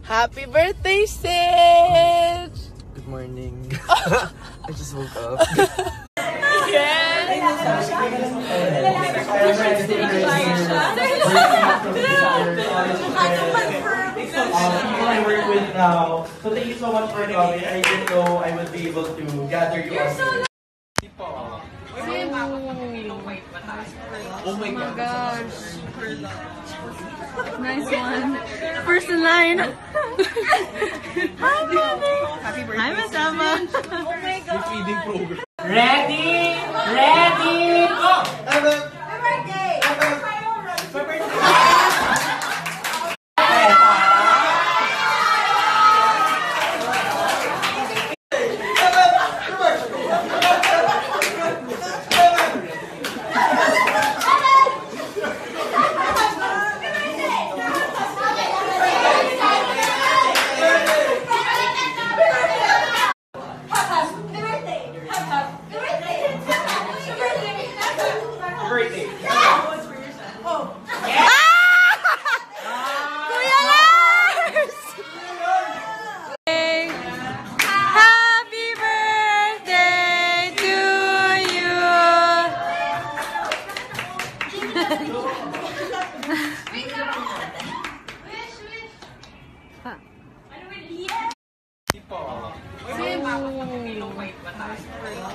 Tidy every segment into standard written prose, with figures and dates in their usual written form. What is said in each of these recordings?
Happy birthday, Sage! Good morning. I just woke up. I work with now. So thank you so much for coming. I didn't know I would be able to gather you all here. Oh my gosh. Nice one. First in line. Hi, Mami. Happy birthday. Hi, Masama. Oh my God. Feeding program. Ready? Ready? Go! Happy birthday.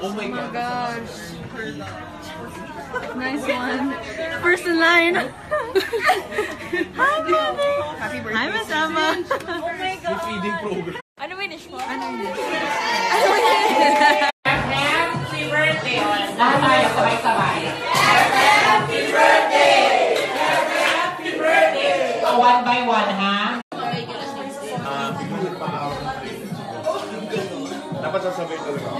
Oh my gosh. Nice one. First in line. Hi, Mami. Happy birthday. Hi, Masama. Oh my God. Feeding program. Ano winish mo? Ano winish? Happy birthday! Lahat tayo sabay-sabay. Happy birthday! Happy birthday! So one by one, ha? Dapat sasabay talaga.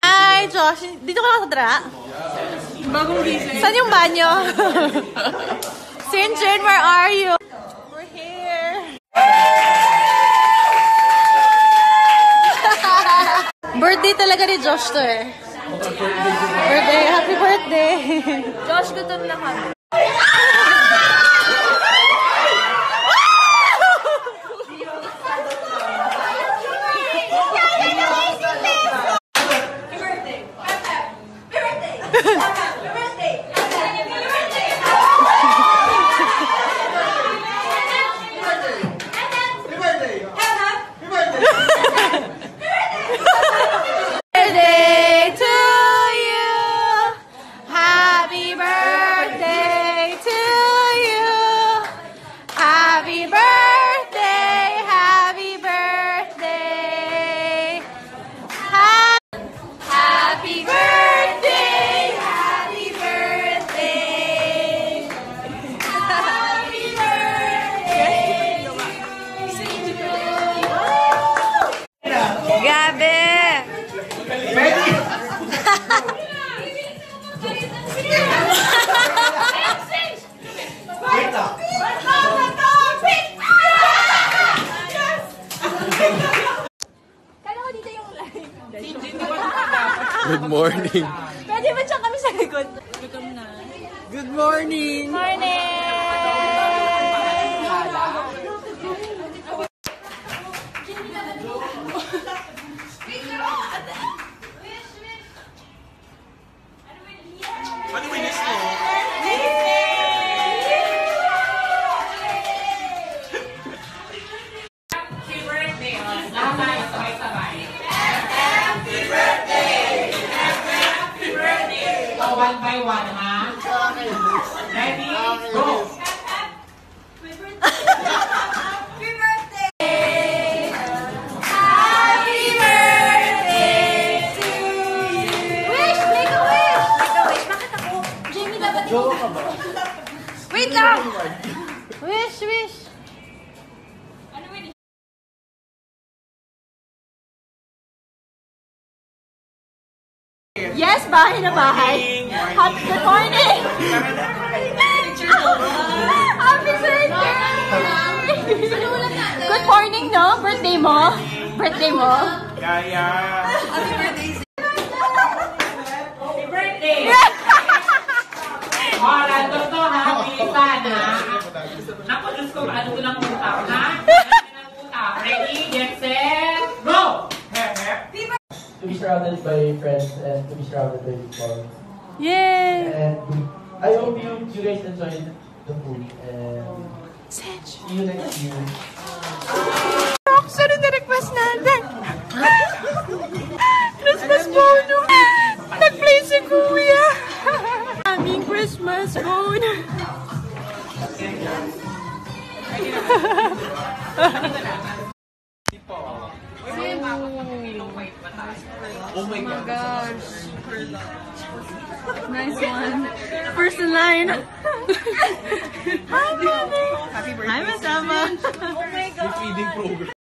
Hi, Josh. Dito ka lang sa dra? Bagong gising. Saan yung banyo? Sinjin, where are you? We're here. Birthday talaga ni Josh to eh. Birthday, happy birthday. Josh, gutom na kami. Good morning. Pwede ba siya kami sa likod? Gutom na. Good morning. Morning! Ano winis mo? Happy birthday! Lahat tayo sabay-sabay. Happy birthday! Happy birthday! So one by one, ha? Ready? Go! Wait lang! Wish, wish! Yes, bahay na bahay. Happy good morning! Happy birthday! Good morning, no? Birthday mo? Birthday mo? Kaya. Happy birthday! Oh, random to ha, bilisan ha. Naku, Diyos ko, ano ko ng utak ha? Ready, get set, go! To be surrounded by friends and to be surrounded by people. Yay! And I hope you guys enjoyed the food. And see you next year. Sunod na request natin. Christmas phone. Nag-play si Kuya. Aming Christmas phone. Oh my gosh. Nice one. First in line. Hi, Mami. Hi, Masama. Oh my God. Feeding program.